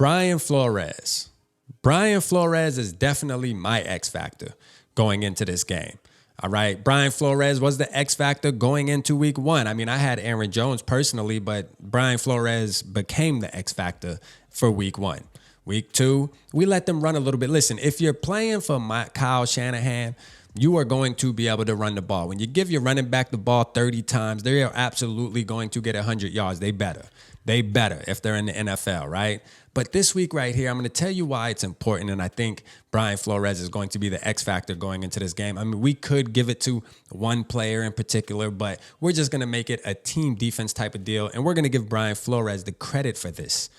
Brian Flores. Brian Flores is definitely my X factor going into this game. All right. Brian Flores was the X factor going into week 1. I mean, I had Aaron Jones personally, but Brian Flores became the X factor for week 1. Week 2, we let them run a little bit. Listen, if you're playing for Kyle Shanahan, you are going to be able to run the ball. When you give your running back the ball 30 times, they are absolutely going to get 100 yards. They better if they're in the NFL, right? But this week right here, I'm going to tell you why it's important, and I think Brian Flores is going to be the X factor going into this game. I mean, we could give it to one player in particular, but we're just going to make it a team defense type of deal, and we're going to give Brian Flores the credit for this.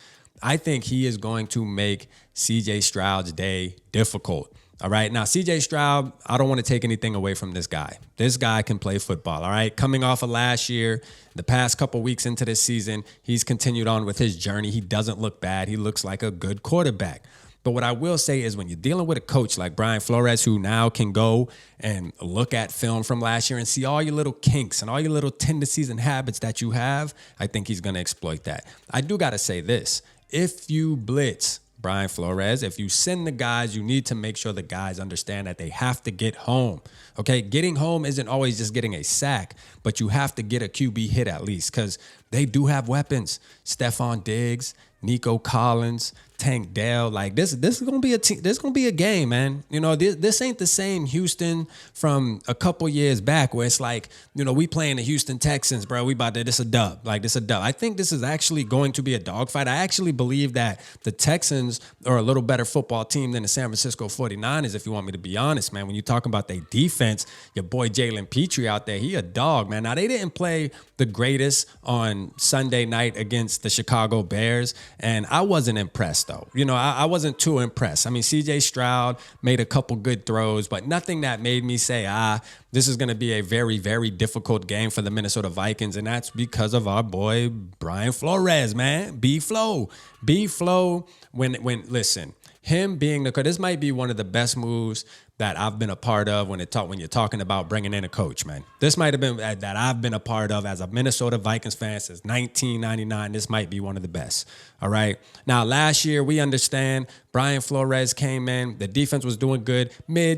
I think he is going to make CJ Stroud's day difficult. All right. Now, CJ Stroud, I don't want to take anything away from this guy. This guy can play football. All right. Coming off of last year, the past couple weeks into this season, he's continued on with his journey. He doesn't look bad. He looks like a good quarterback. But what I will say is when you're dealing with a coach like Brian Flores, who now can go and look at film from last year and see all your little kinks and all your little tendencies and habits that you have, I think he's going to exploit that. I do got to say this. If you blitz Brian Flores, if you send the guys, you need to make sure the guys understand that they have to get home. Okay, getting home isn't always just getting a sack, but you have to get a QB hit at least because they do have weapons. Stephon Diggs, Nico Collins, Tank Dell. Like this is gonna be this gonna be a game, man. You know, this ain't the same Houston from a couple years back where it's like, you know, we playing the Houston Texans, bro. We about to this a dub. Like this a dub. I think this is actually going to be a dogfight. I actually believe that the Texans are a little better football team than the San Francisco 49ers, if you want me to be honest, man. When you talk about their defense, your boy Jalen Petrie out there, he a dog, man. Now they didn't play the greatest on Sunday night against the Chicago Bears, and I wasn't impressed. You know, I wasn't too impressed. I mean, CJ Stroud made a couple good throws, but nothing that made me say, this is going to be a very, very difficult game for the Minnesota Vikings. And that's because of our boy, Brian Flores, man. B-Flow. Listen, him being this might be one of the best moves that I've been a part of when you're talking about bringing in a coach, man. This might have been that I've been a part of as a Minnesota Vikings fan since 1999. This might be one of the best. All right. Now, last year, we understand Brian Flores came in. The defense was doing good.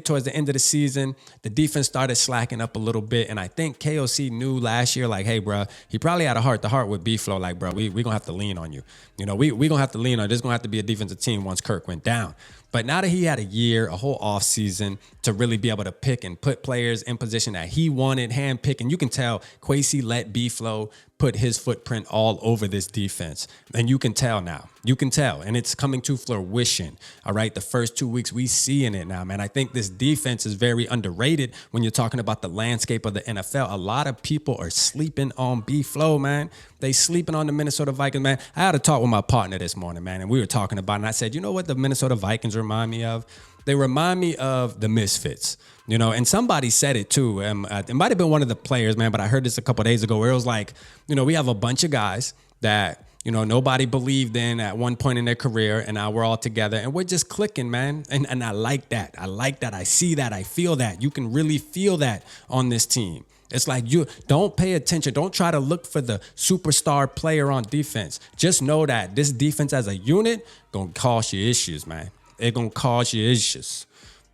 Towards the end of the season, the defense started slacking up a little bit. And I think KOC knew last year, like, hey, bro, he probably had a heart-to-heart with B-Flow. Like, bro, we going to have to lean on you. You know, we going to have to lean on. There's going to have to be a defensive team once Kirk went down. But now that he had a whole offseason to really be able to pick and put players in position that he wanted, handpick, and you can tell Kwesi let B-Flow put his footprint all over this defense. And you can tell now. You can tell. And it's coming to fruition. All right. The first 2 weeks we seeing it now, man. I think this defense is very underrated when you're talking about the landscape of the NFL. A lot of people are sleeping on B-Flow, man. They sleeping on the Minnesota Vikings, man. I had a talk with my partner this morning, man, and we were talking about it. And I said, you know what the Minnesota Vikings remind me of? They remind me of the Misfits. You know, and somebody said it too. It might have been one of the players, man, but I heard this a couple of days ago where it was like, you know, we have a bunch of guys that, you know, nobody believed in at one point in their career, and now we're all together and we're just clicking, man. And I like that. I like that. I see that. I feel that. You can really feel that on this team. It's like you don't pay attention. Don't try to look for the superstar player on defense. Just know that this defense as a unit gonna cause you issues, man. It's gonna cause you issues.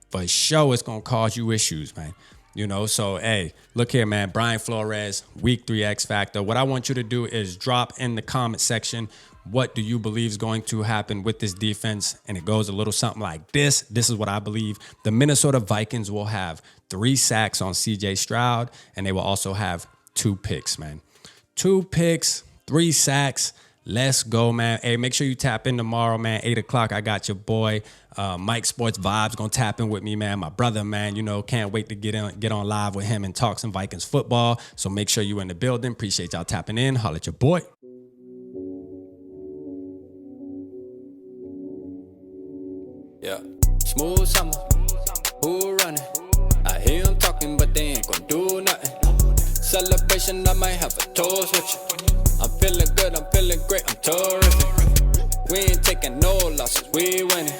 For sure, it's going to cause you issues, man. You know, so, hey, look here, man. Brian Flores, Week 3 X Factor. What I want you to do is drop in the comment section, what do you believe is going to happen with this defense? And it goes a little something like this. This is what I believe. The Minnesota Vikings will have 3 sacks on CJ Stroud, and they will also have 2 picks, man. 2 picks, 3 sacks. Let's go, man. Hey, make sure you tap in tomorrow, man. 8 o'clock, I got your boy, Mike Sports Vibes, going to tap in with me, man. My brother, man, you know, can't wait to get on live with him and talk some Vikings football. So make sure you in the building. Appreciate y'all tapping in. Holla at your boy. Yeah, smooth summer, who running? I hear them talking, but they ain't gonna do nothing. Celebration, I might have a toast with you. I'm feeling good, I'm feeling great, I'm terrific. We ain't taking no losses, we winning.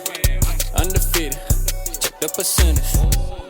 Undefeated, check the percentage.